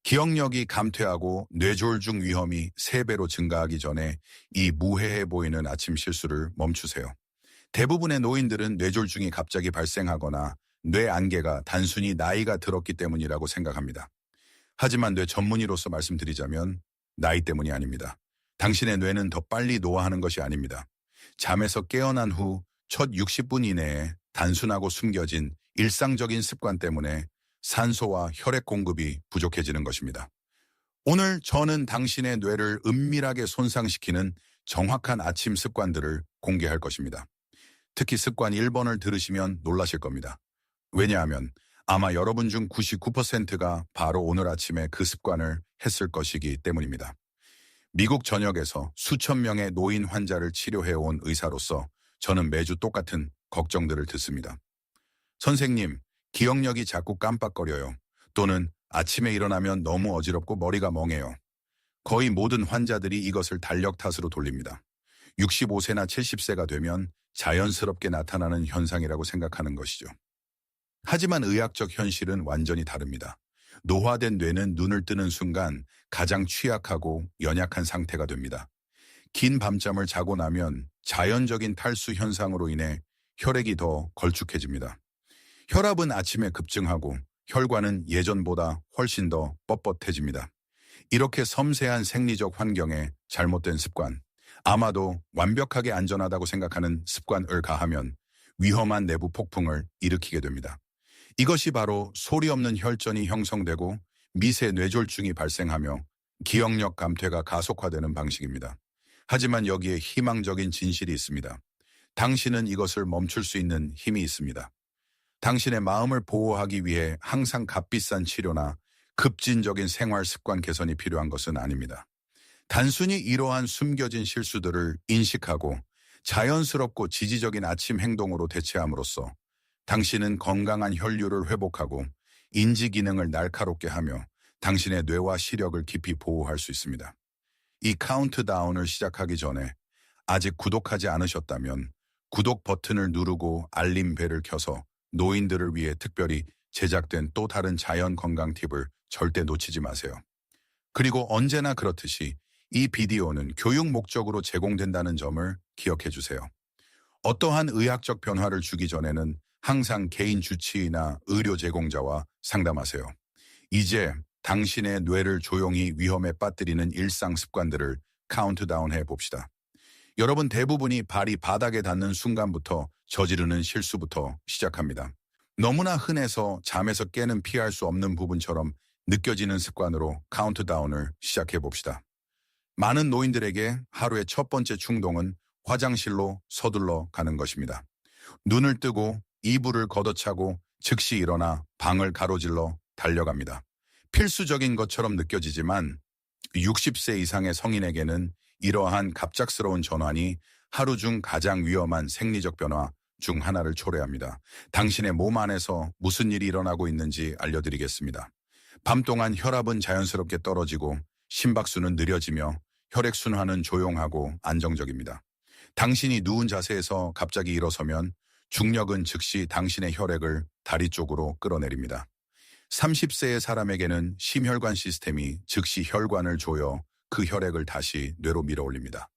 기억력이 감퇴하고 뇌졸중 위험이 3배로 증가하기 전에 이 무해해 보이는 아침 실수를 멈추세요. 대부분의 노인들은 뇌졸중이 갑자기 발생하거나 뇌 안개가 단순히 나이가 들었기 때문이라고 생각합니다. 하지만 뇌 전문의로서 말씀드리자면 나이 때문이 아닙니다. 당신의 뇌는 더 빨리 노화하는 것이 아닙니다. 잠에서 깨어난 후 첫 60분 이내에 단순하고 숨겨진 일상적인 습관 때문에 산소와 혈액 공급이 부족해지는 것입니다. 오늘 저는 당신의 뇌를 은밀하게 손상시키는 정확한 아침 습관들을 공개할 것입니다. 특히 습관 1번을 들으시면 놀라실 겁니다. 왜냐하면 아마 여러분 중 99%가 바로 오늘 아침에 그 습관을 했을 것이기 때문입니다. 미국 전역에서 수천 명의 노인 환자를 치료해온 의사로서 저는 매주 똑같은 걱정들을 듣습니다. 선생님, 기억력이 자꾸 깜빡거려요. 또는 아침에 일어나면 너무 어지럽고 머리가 멍해요. 거의 모든 환자들이 이것을 달력 탓으로 돌립니다. 65세나 70세가 되면 자연스럽게 나타나는 현상이라고 생각하는 것이죠. 하지만 의학적 현실은 완전히 다릅니다. 노화된 뇌는 눈을 뜨는 순간 가장 취약하고 연약한 상태가 됩니다. 긴 밤잠을 자고 나면 자연적인 탈수 현상으로 인해 혈액이 더 걸쭉해집니다. 혈압은 아침에 급증하고 혈관은 예전보다 훨씬 더 뻣뻣해집니다. 이렇게 섬세한 생리적 환경에 잘못된 습관, 아마도 완벽하게 안전하다고 생각하는 습관을 가하면 위험한 내부 폭풍을 일으키게 됩니다. 이것이 바로 소리 없는 혈전이 형성되고 미세 뇌졸중이 발생하며 기억력 감퇴가 가속화되는 방식입니다. 하지만 여기에 희망적인 진실이 있습니다. 당신은 이것을 멈출 수 있는 힘이 있습니다. 당신의 마음을 보호하기 위해 항상 값비싼 치료나 급진적인 생활 습관 개선이 필요한 것은 아닙니다. 단순히 이러한 숨겨진 실수들을 인식하고 자연스럽고 지지적인 아침 행동으로 대체함으로써 당신은 건강한 혈류를 회복하고 인지 기능을 날카롭게 하며 당신의 뇌와 시력을 깊이 보호할 수 있습니다. 이 카운트다운을 시작하기 전에 아직 구독하지 않으셨다면 구독 버튼을 누르고 알림 벨을 켜서 노인들을 위해 특별히 제작된 또 다른 자연 건강 팁을 절대 놓치지 마세요. 그리고 언제나 그렇듯이 이 비디오는 교육 목적으로 제공된다는 점을 기억해 주세요. 어떠한 의학적 변화를 주기 전에는 항상 개인 주치의나 의료 제공자와 상담하세요. 이제 당신의 뇌를 조용히 위험에 빠뜨리는 일상 습관들을 카운트다운해 봅시다. 여러분 대부분이 발이 바닥에 닿는 순간부터 저지르는 실수부터 시작합니다. 너무나 흔해서 잠에서 깨는 피할 수 없는 부분처럼 느껴지는 습관으로 카운트다운을 시작해 봅시다. 많은 노인들에게 하루의 첫 번째 충동은 화장실로 서둘러 가는 것입니다. 눈을 뜨고 이불을 걷어차고 즉시 일어나 방을 가로질러 달려갑니다. 필수적인 것처럼 느껴지지만 60세 이상의 성인에게는 이러한 갑작스러운 전환이 하루 중 가장 위험한 생리적 변화 중 하나를 초래합니다. 당신의 몸 안에서 무슨 일이 일어나고 있는지 알려드리겠습니다. 밤 동안 혈압은 자연스럽게 떨어지고 심박수는 느려지며 혈액순환은 조용하고 안정적입니다. 당신이 누운 자세에서 갑자기 일어서면 중력은 즉시 당신의 혈액을 다리 쪽으로 끌어내립니다. 30세의 사람에게는 심혈관 시스템이 즉시 혈관을 조여 그 혈액을 다시 뇌로 밀어올립니다.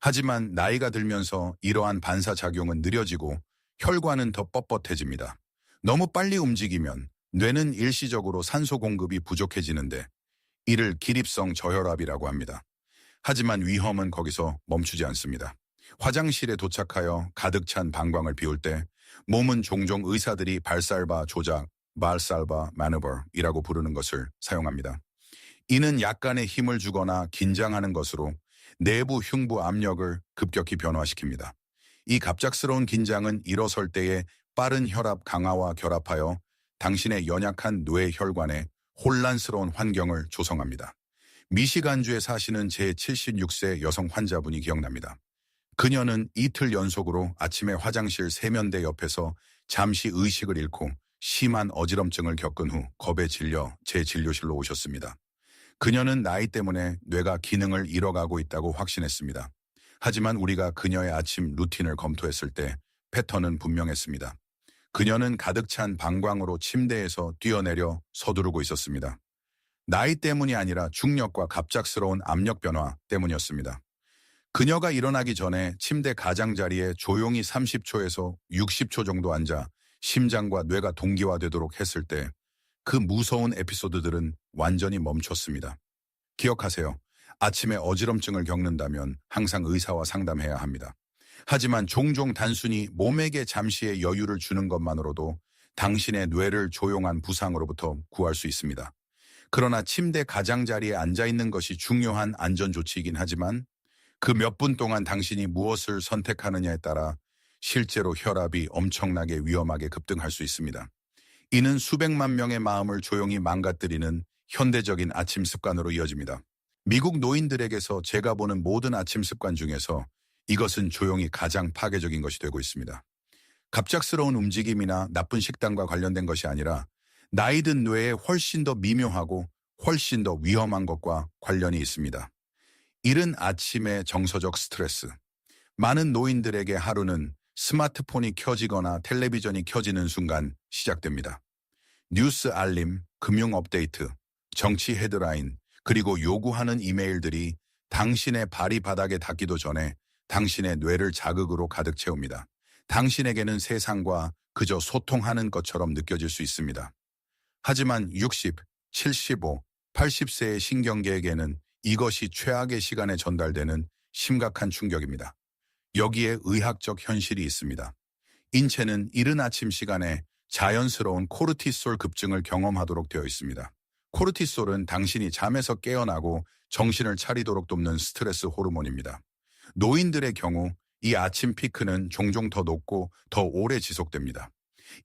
하지만 나이가 들면서 이러한 반사작용은 느려지고 혈관은 더 뻣뻣해집니다. 너무 빨리 움직이면 뇌는 일시적으로 산소 공급이 부족해지는데 이를 기립성 저혈압이라고 합니다. 하지만 위험은 거기서 멈추지 않습니다. 화장실에 도착하여 가득 찬 방광을 비울 때 몸은 종종 의사들이 발살바 조작, 발살바 마누버이라고 부르는 것을 사용합니다. 이는 약간의 힘을 주거나 긴장하는 것으로 내부 흉부 압력을 급격히 변화시킵니다. 이 갑작스러운 긴장은 일어설 때의 빠른 혈압 강화와 결합하여 당신의 연약한 뇌 혈관에 혼란스러운 환경을 조성합니다. 미시간주에 사시는 제 76세 여성 환자분이 기억납니다. 그녀는 이틀 연속으로 아침에 화장실 세면대 옆에서 잠시 의식을 잃고 심한 어지럼증을 겪은 후 겁에 질려 제 진료실로 오셨습니다. 그녀는 나이 때문에 뇌가 기능을 잃어가고 있다고 확신했습니다. 하지만 우리가 그녀의 아침 루틴을 검토했을 때 패턴은 분명했습니다. 그녀는 가득 찬 방광으로 침대에서 뛰어내려 서두르고 있었습니다. 나이 때문이 아니라 중력과 갑작스러운 압력 변화 때문이었습니다. 그녀가 일어나기 전에 침대 가장자리에 조용히 30초에서 60초 정도 앉아 심장과 뇌가 동기화되도록 했을 때 그 무서운 에피소드들은 완전히 멈췄습니다. 기억하세요. 아침에 어지럼증을 겪는다면 항상 의사와 상담해야 합니다. 하지만 종종 단순히 몸에게 잠시의 여유를 주는 것만으로도 당신의 뇌를 조용한 부상으로부터 구할 수 있습니다. 그러나 침대 가장자리에 앉아있는 것이 중요한 안전조치이긴 하지만 그 몇 분 동안 당신이 무엇을 선택하느냐에 따라 실제로 혈압이 엄청나게 위험하게 급등할 수 있습니다. 이는 수백만 명의 마음을 조용히 망가뜨리는 현대적인 아침 습관으로 이어집니다. 미국 노인들에게서 제가 보는 모든 아침 습관 중에서 이것은 조용히 가장 파괴적인 것이 되고 있습니다. 갑작스러운 움직임이나 나쁜 식단과 관련된 것이 아니라 나이 든 뇌에 훨씬 더 미묘하고 훨씬 더 위험한 것과 관련이 있습니다. 이른 아침의 정서적 스트레스. 많은 노인들에게 하루는 스마트폰이 켜지거나 텔레비전이 켜지는 순간 시작됩니다. 뉴스 알림, 금융 업데이트, 정치 헤드라인, 그리고 요구하는 이메일들이 당신의 발이 바닥에 닿기도 전에 당신의 뇌를 자극으로 가득 채웁니다. 당신에게는 세상과 그저 소통하는 것처럼 느껴질 수 있습니다. 하지만 60, 75, 80세의 신경계에게는 이것이 최악의 시간에 전달되는 심각한 충격입니다. 여기에 의학적 현실이 있습니다. 인체는 이른 아침 시간에 자연스러운 코르티솔 급증을 경험하도록 되어 있습니다. 코르티솔은 당신이 잠에서 깨어나고 정신을 차리도록 돕는 스트레스 호르몬입니다. 노인들의 경우 이 아침 피크는 종종 더 높고 더 오래 지속됩니다.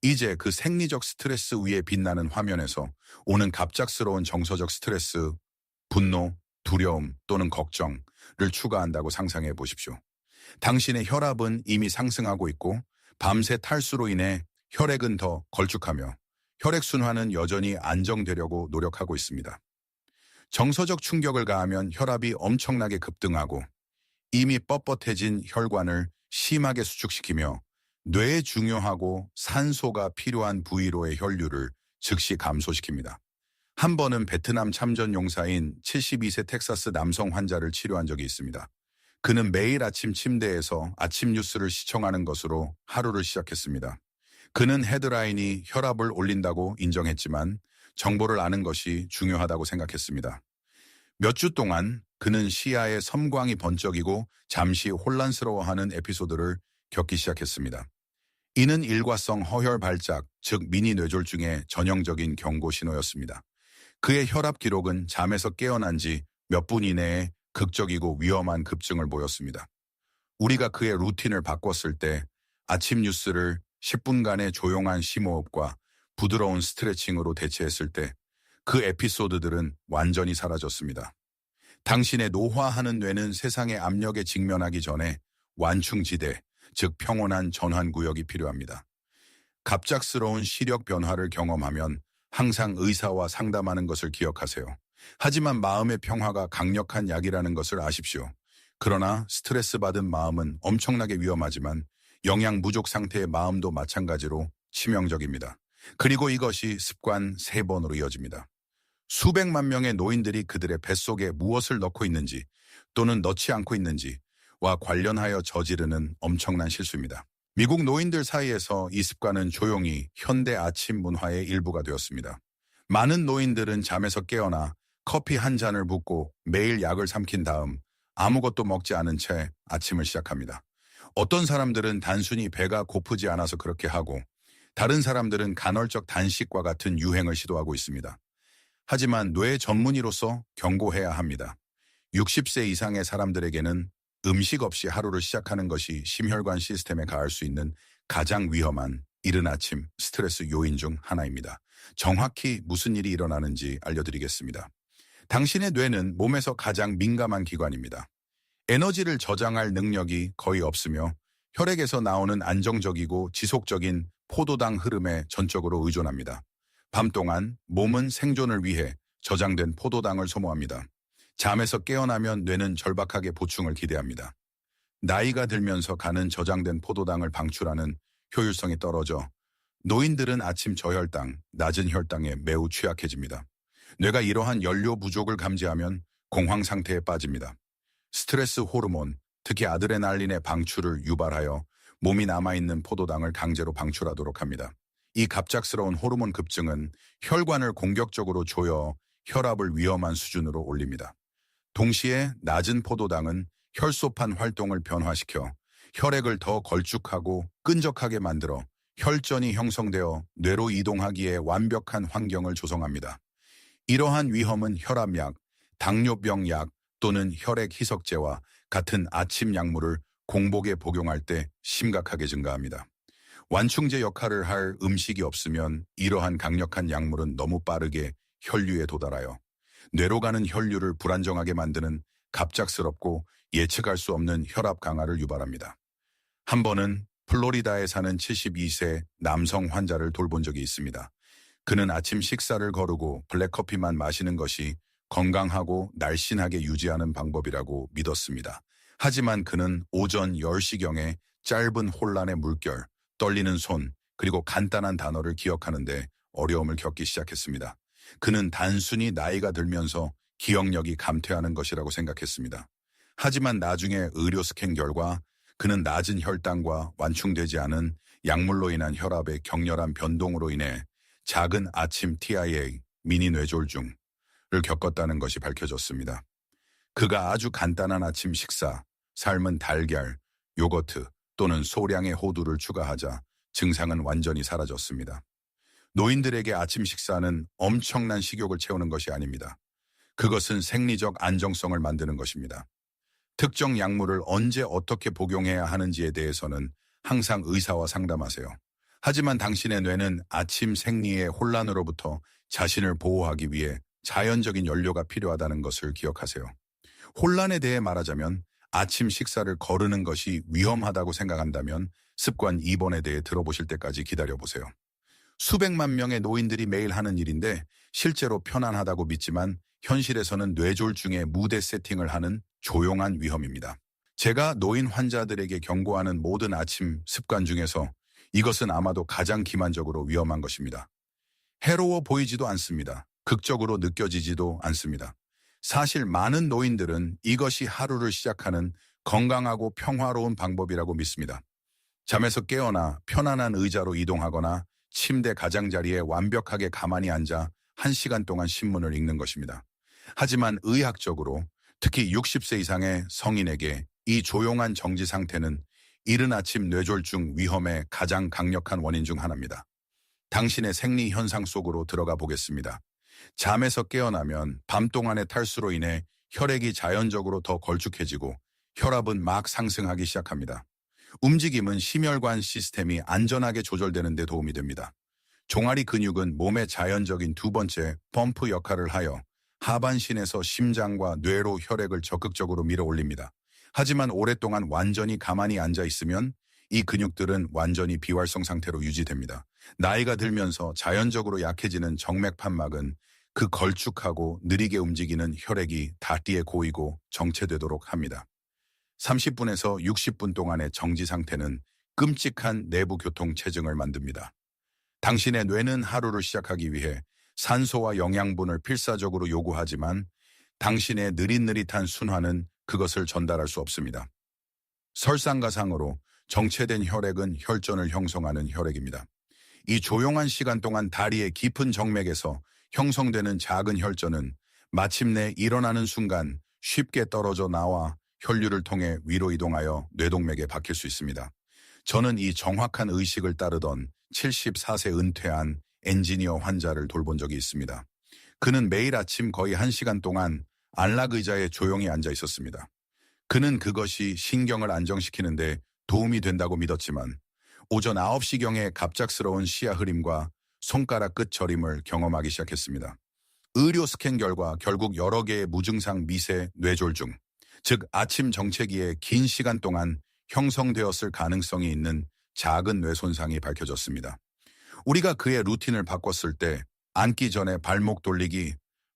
이제 그 생리적 스트레스 위에 빛나는 화면에서 오는 갑작스러운 정서적 스트레스, 분노, 두려움 또는 걱정을 추가한다고 상상해 보십시오. 당신의 혈압은 이미 상승하고 있고 밤새 탈수로 인해 혈액은 더 걸쭉하며 혈액순환은 여전히 안정되려고 노력하고 있습니다. 정서적 충격을 가하면 혈압이 엄청나게 급등하고 이미 뻣뻣해진 혈관을 심하게 수축시키며 뇌에 중요하고 산소가 필요한 부위로의 혈류를 즉시 감소시킵니다. 한 번은 베트남 참전 용사인 72세 텍사스 남성 환자를 치료한 적이 있습니다. 그는 매일 아침 침대에서 아침 뉴스를 시청하는 것으로 하루를 시작했습니다. 그는 헤드라인이 혈압을 올린다고 인정했지만 정보를 아는 것이 중요하다고 생각했습니다. 몇 주 동안 그는 시야에 섬광이 번쩍이고 잠시 혼란스러워하는 에피소드를 겪기 시작했습니다. 이는 일과성 허혈 발작, 즉 미니 뇌졸중의 전형적인 경고 신호였습니다. 그의 혈압 기록은 잠에서 깨어난 지 몇 분 이내에 극적이고 위험한 급증을 보였습니다. 우리가 그의 루틴을 바꿨을 때 아침 뉴스를 10분간의 조용한 심호흡과 부드러운 스트레칭으로 대체했을 때 그 에피소드들은 완전히 사라졌습니다. 당신의 노화하는 뇌는 세상의 압력에 직면하기 전에 완충지대, 즉 평온한 전환구역이 필요합니다. 갑작스러운 시력 변화를 경험하면 항상 의사와 상담하는 것을 기억하세요. 하지만 마음의 평화가 강력한 약이라는 것을 아십시오. 그러나 스트레스 받은 마음은 엄청나게 위험하지만 영양 부족 상태의 마음도 마찬가지로 치명적입니다. 그리고 이것이 습관 3번으로 이어집니다. 수백만 명의 노인들이 그들의 뱃속에 무엇을 넣고 있는지 또는 넣지 않고 있는지와 관련하여 저지르는 엄청난 실수입니다. 미국 노인들 사이에서 이 습관은 조용히 현대 아침 문화의 일부가 되었습니다. 많은 노인들은 잠에서 깨어나 커피 한 잔을 붓고 매일 약을 삼킨 다음 아무것도 먹지 않은 채 아침을 시작합니다. 어떤 사람들은 단순히 배가 고프지 않아서 그렇게 하고 다른 사람들은 간헐적 단식과 같은 유행을 시도하고 있습니다. 하지만 뇌 전문의로서 경고해야 합니다. 60세 이상의 사람들에게는 음식 없이 하루를 시작하는 것이 심혈관 시스템에 가할 수 있는 가장 위험한 이른 아침 스트레스 요인 중 하나입니다. 정확히 무슨 일이 일어나는지 알려드리겠습니다. 당신의 뇌는 몸에서 가장 민감한 기관입니다. 에너지를 저장할 능력이 거의 없으며 혈액에서 나오는 안정적이고 지속적인 포도당 흐름에 전적으로 의존합니다. 밤 동안 몸은 생존을 위해 저장된 포도당을 소모합니다. 잠에서 깨어나면 뇌는 절박하게 보충을 기대합니다. 나이가 들면서 가는 저장된 포도당을 방출하는 효율성이 떨어져 노인들은 아침 저혈당, 낮은 혈당에 매우 취약해집니다. 뇌가 이러한 연료 부족을 감지하면 공황 상태에 빠집니다. 스트레스 호르몬, 특히 아드레날린의 방출을 유발하여 몸이 남아있는 포도당을 강제로 방출하도록 합니다. 이 갑작스러운 호르몬 급증은 혈관을 공격적으로 조여 혈압을 위험한 수준으로 올립니다. 동시에 낮은 포도당은 혈소판 활동을 변화시켜 혈액을 더 걸쭉하고 끈적하게 만들어 혈전이 형성되어 뇌로 이동하기에 완벽한 환경을 조성합니다. 이러한 위험은 혈압약, 당뇨병 약 또는 혈액 희석제와 같은 아침 약물을 공복에 복용할 때 심각하게 증가합니다. 완충제 역할을 할 음식이 없으면 이러한 강력한 약물은 너무 빠르게 혈류에 도달하여 뇌로 가는 혈류를 불안정하게 만드는 갑작스럽고 예측할 수 없는 혈압 강화를 유발합니다. 한 번은 플로리다에 사는 72세 남성 환자를 돌본 적이 있습니다. 그는 아침 식사를 거르고 블랙커피만 마시는 것이 건강하고 날씬하게 유지하는 방법이라고 믿었습니다. 하지만 그는 오전 10시경에 짧은 혼란의 물결, 떨리는 손, 그리고 간단한 단어를 기억하는데 어려움을 겪기 시작했습니다. 그는 단순히 나이가 들면서 기억력이 감퇴하는 것이라고 생각했습니다. 하지만 나중에 의료 스캔 결과 그는 낮은 혈당과 완충되지 않은 약물로 인한 혈압의 격렬한 변동으로 인해 작은 아침 TIA, 미니 뇌졸중을 겪었다는 것이 밝혀졌습니다. 그가 아주 간단한 아침 식사, 삶은 달걀, 요거트 또는 소량의 호두를 추가하자 증상은 완전히 사라졌습니다. 노인들에게 아침 식사는 엄청난 식욕을 채우는 것이 아닙니다. 그것은 생리적 안정성을 만드는 것입니다. 특정 약물을 언제 어떻게 복용해야 하는지에 대해서는 항상 의사와 상담하세요. 하지만 당신의 뇌는 아침 생리의 혼란으로부터 자신을 보호하기 위해 자연적인 연료가 필요하다는 것을 기억하세요. 혼란에 대해 말하자면 아침 식사를 거르는 것이 위험하다고 생각한다면 습관 2번에 대해 들어보실 때까지 기다려보세요. 수백만 명의 노인들이 매일 하는 일인데 실제로 편안하다고 믿지만 현실에서는 뇌졸중의 무대 세팅을 하는 조용한 위험입니다. 제가 노인 환자들에게 경고하는 모든 아침 습관 중에서 이것은 아마도 가장 기만적으로 위험한 것입니다. 해로워 보이지도 않습니다. 극적으로 느껴지지도 않습니다. 사실 많은 노인들은 이것이 하루를 시작하는 건강하고 평화로운 방법이라고 믿습니다. 잠에서 깨어나 편안한 의자로 이동하거나 침대 가장자리에 완벽하게 가만히 앉아 1시간 동안 신문을 읽는 것입니다. 하지만 의학적으로 특히 60세 이상의 성인에게 이 조용한 정지 상태는 이른 아침 뇌졸중 위험의 가장 강력한 원인 중 하나입니다. 당신의 생리 현상 속으로 들어가 보겠습니다. 잠에서 깨어나면 밤 동안의 탈수로 인해 혈액이 자연적으로 더 걸쭉해지고 혈압은 막 상승하기 시작합니다. 움직임은 심혈관 시스템이 안전하게 조절되는 데 도움이 됩니다. 종아리 근육은 몸의 자연적인 두 번째 펌프 역할을 하여 하반신에서 심장과 뇌로 혈액을 적극적으로 밀어 올립니다. 하지만 오랫동안 완전히 가만히 앉아 있으면 이 근육들은 완전히 비활성 상태로 유지됩니다. 나이가 들면서 자연적으로 약해지는 정맥판막은 그 걸쭉하고 느리게 움직이는 혈액이 다리에 고이고 정체되도록 합니다. 30분에서 60분 동안의 정지 상태는 끔찍한 내부 교통 체증을 만듭니다. 당신의 뇌는 하루를 시작하기 위해 산소와 영양분을 필사적으로 요구하지만 당신의 느릿느릿한 순환은 그것을 전달할 수 없습니다. 설상가상으로 정체된 혈액은 혈전을 형성하는 혈액입니다. 이 조용한 시간 동안 다리의 깊은 정맥에서 형성되는 작은 혈전은 마침내 일어나는 순간 쉽게 떨어져 나와 혈류를 통해 위로 이동하여 뇌동맥에 박힐 수 있습니다. 저는 이 정확한 의식을 따르던 74세 은퇴한 엔지니어 환자를 돌본 적이 있습니다. 그는 매일 아침 거의 1시간 동안 안락 의자에 조용히 앉아 있었습니다. 그는 그것이 신경을 안정시키는데 도움이 된다고 믿었지만 오전 9시경에 갑작스러운 시야 흐림과 손가락 끝 저림을 경험하기 시작했습니다. 의료 스캔 결과 결국 여러 개의 무증상 미세 뇌졸중, 즉 아침 정체기에 긴 시간 동안 형성되었을 가능성이 있는 작은 뇌 손상이 밝혀졌습니다. 우리가 그의 루틴을 바꿨을 때 앉기 전에 발목 돌리기,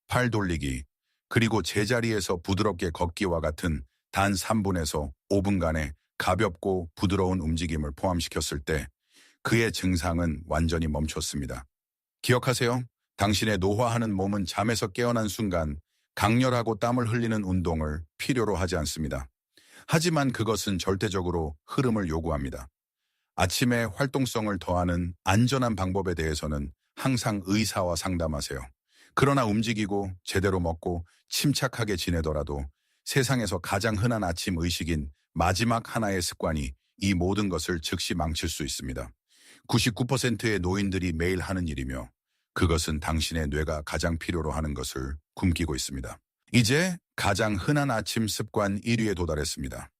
팔 돌리기, 그리고 제자리에서 부드럽게 걷기와 같은 단 3분에서 5분간의 가볍고 부드러운 움직임을 포함시켰을 때 그의 증상은 완전히 멈췄습니다. 기억하세요? 당신의 노화하는 몸은 잠에서 깨어난 순간 강렬하고 땀을 흘리는 운동을 필요로 하지 않습니다. 하지만 그것은 절대적으로 흐름을 요구합니다. 아침에 활동성을 더하는 안전한 방법에 대해서는 항상 의사와 상담하세요. 그러나 움직이고 제대로 먹고 침착하게 지내더라도 세상에서 가장 흔한 아침 의식인 마지막 하나의 습관이 이 모든 것을 즉시 망칠 수 있습니다. 99%의 노인들이 매일 하는 일이며 그것은 당신의 뇌가 가장 필요로 하는 것을 굶기고 있습니다. 이제 가장 흔한 아침 습관 1위에 도달했습니다.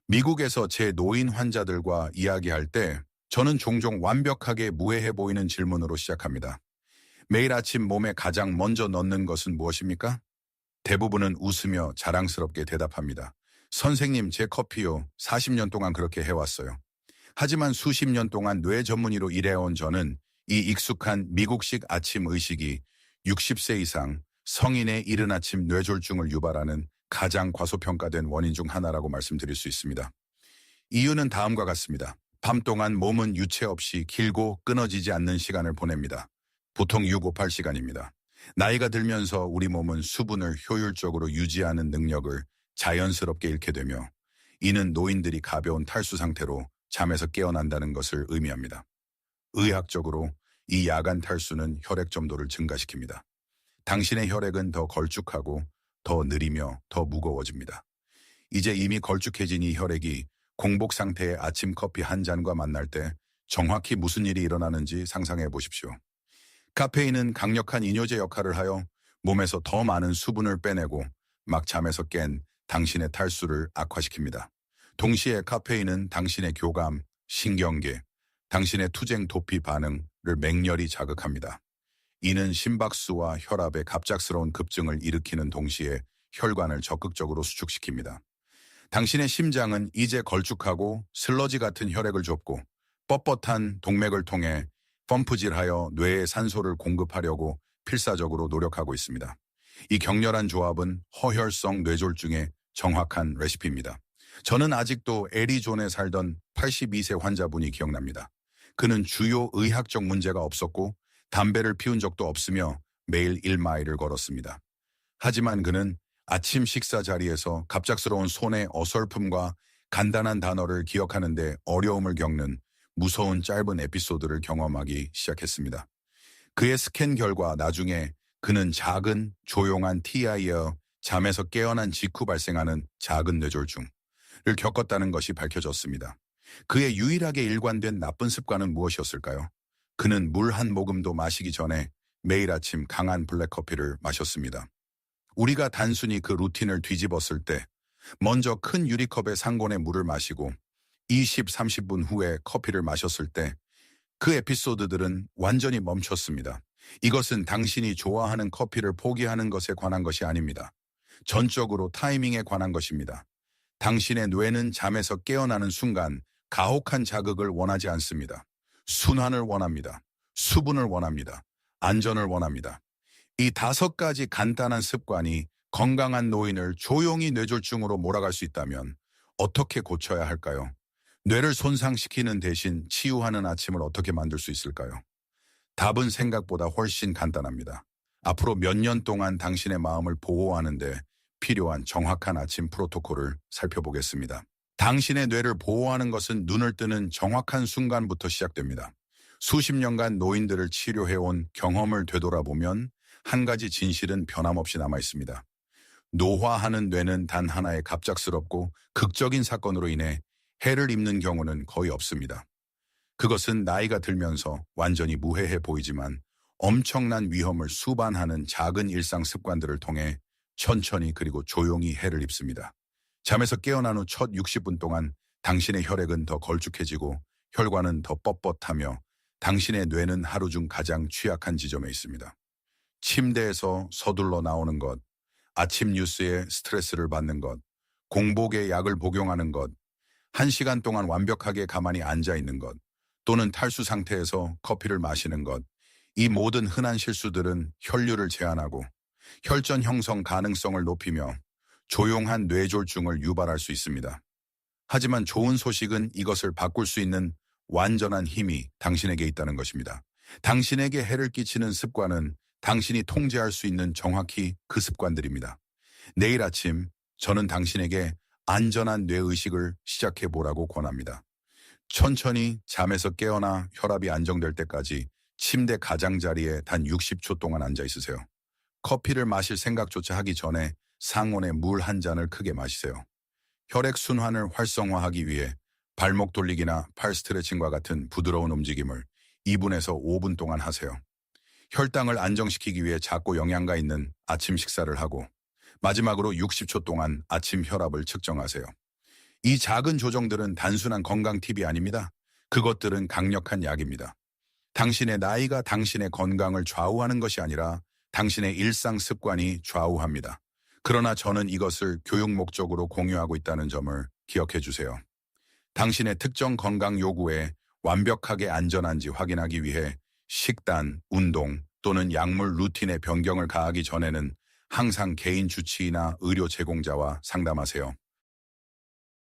미국에서 제 노인 환자들과 이야기할 때 저는 종종 완벽하게 무해해 보이는 질문으로 시작합니다. 매일 아침 몸에 가장 먼저 넣는 것은 무엇입니까? 대부분은 웃으며 자랑스럽게 대답합니다. 선생님, 제 커피요. 40년 동안 그렇게 해왔어요. 하지만 수십 년 동안 뇌 전문의로 일해온 저는 이 익숙한 미국식 아침 의식이 60세 이상 성인의 이른 아침 뇌졸중을 유발하는 가장 과소평가된 원인 중 하나라고 말씀드릴 수 있습니다. 이유는 다음과 같습니다. 밤 동안 몸은 유체 없이 길고 끊어지지 않는 시간을 보냅니다. 보통 6-5-8시간입니다. 나이가 들면서 우리 몸은 수분을 효율적으로 유지하는 능력을 자연스럽게 잃게 되며 이는 노인들이 가벼운 탈수 상태로 잠에서 깨어난다는 것을 의미합니다. 의학적으로 이 야간 탈수는 혈액 점도를 증가시킵니다. 당신의 혈액은 더 걸쭉하고 더 느리며 더 무거워집니다. 이제 이미 걸쭉해진 이 혈액이 공복 상태의 아침 커피 한 잔과 만날 때 정확히 무슨 일이 일어나는지 상상해 보십시오. 카페인은 강력한 이뇨제 역할을 하여 몸에서 더 많은 수분을 빼내고 막 잠에서 깬 당신의 탈수를 악화시킵니다. 동시에 카페인은 당신의 교감, 신경계, 당신의 투쟁 도피 반응을 맹렬히 자극합니다. 이는 심박수와 혈압의 갑작스러운 급증을 일으키는 동시에 혈관을 적극적으로 수축시킵니다. 당신의 심장은 이제 걸쭉하고 슬러지 같은 혈액을 좁고 뻣뻣한 동맥을 통해 펌프질하여 뇌에 산소를 공급하려고 필사적으로 노력하고 있습니다. 이 격렬한 조합은 허혈성 뇌졸중의 정확한 레시피입니다. 저는 아직도 애리존에 살던 82세 환자분이 기억납니다. 그는 주요 의학적 문제가 없었고 담배를 피운 적도 없으며 매일 1마일을 걸었습니다. 하지만 그는 아침 식사 자리에서 갑작스러운 손의 어설픔과 간단한 단어를 기억하는 데 어려움을 겪는 무서운 짧은 에피소드를 경험하기 시작했습니다. 그의 스캔 결과 나중에 그는 작은 조용한 TIA, 잠에서 깨어난 직후 발생하는 작은 뇌졸중을 겪었다는 것이 밝혀졌습니다. 그의 유일하게 일관된 나쁜 습관은 무엇이었을까요? 그는 물 한 모금도 마시기 전에 매일 아침 강한 블랙커피를 마셨습니다. 우리가 단순히 그 루틴을 뒤집었을 때 먼저 큰 유리컵에 상곤의 물을 마시고 20-30분 후에 커피를 마셨을 때 그 에피소드들은 완전히 멈췄습니다. 이것은 당신이 좋아하는 커피를 포기하는 것에 관한 것이 아닙니다. 전적으로 타이밍에 관한 것입니다. 당신의 뇌는 잠에서 깨어나는 순간 가혹한 자극을 원하지 않습니다. 순환을 원합니다. 수분을 원합니다. 안전을 원합니다. 이 5가지 간단한 습관이 건강한 노인을 조용히 뇌졸중으로 몰아갈 수 있다면 어떻게 고쳐야 할까요? 뇌를 손상시키는 대신 치유하는 아침을 어떻게 만들 수 있을까요? 답은 생각보다 훨씬 간단합니다. 앞으로 몇 년 동안 당신의 마음을 보호하는 데 필요한 정확한 아침 프로토콜을 살펴보겠습니다. 당신의 뇌를 보호하는 것은 눈을 뜨는 정확한 순간부터 시작됩니다. 수십 년간 노인들을 치료해온 경험을 되돌아보면 한 가지 진실은 변함없이 남아 있습니다. 노화하는 뇌는 단 하나의 갑작스럽고 극적인 사건으로 인해 해를 입는 경우는 거의 없습니다. 그것은 나이가 들면서 완전히 무해해 보이지만 엄청난 위험을 수반하는 작은 일상 습관들을 통해 천천히 그리고 조용히 해를 입습니다. 잠에서 깨어난 후 첫 60분 동안 당신의 혈액은 더 걸쭉해지고 혈관은 더 뻣뻣하며 당신의 뇌는 하루 중 가장 취약한 지점에 있습니다. 침대에서 서둘러 나오는 것, 아침 뉴스에 스트레스를 받는 것, 공복에 약을 복용하는 것, 1시간 동안 완벽하게 가만히 앉아 있는 것, 또는 탈수 상태에서 커피를 마시는 것, 이 모든 흔한 실수들은 혈류를 제한하고 혈전 형성 가능성을 높이며 조용한 뇌졸중을 유발할 수 있습니다. 하지만 좋은 소식은 이것을 바꿀 수 있는 완전한 힘이 당신에게 있다는 것입니다. 당신에게 해를 끼치는 습관은 당신이 통제할 수 있는 정확히 그 습관들입니다. 내일 아침 저는 당신에게 안전한 뇌의식을 시작해 보라고 권합니다. 천천히 잠에서 깨어나 혈압이 안정될 때까지 침대 가장자리에 단 60초 동안 앉아 있으세요. 커피를 마실 생각조차 하기 전에 상온에 물 한 잔을 크게 마시세요. 혈액순환을 활성화하기 위해 발목 돌리기나 팔 스트레칭과 같은 부드러운 움직임을 2분에서 5분 동안 하세요. 혈당을 안정시키기 위해 작고 영양가 있는 아침 식사를 하고 마지막으로 60초 동안 아침 혈압을 측정하세요. 이 작은 조정들은 단순한 건강 팁이 아닙니다. 그것들은 강력한 약입니다. 당신의 나이가 당신의 건강을 좌우하는 것이 아니라 당신의 일상 습관이 좌우합니다. 그러나 저는 이것을 교육 목적으로 공유하고 있다는 점을 기억해 주세요. 당신의 특정 건강 요구에 완벽하게 안전한지 확인하기 위해 식단, 운동 또는 약물 루틴의 변경을 가하기 전에는 항상 개인 주치의나 의료 제공자와 상담하세요.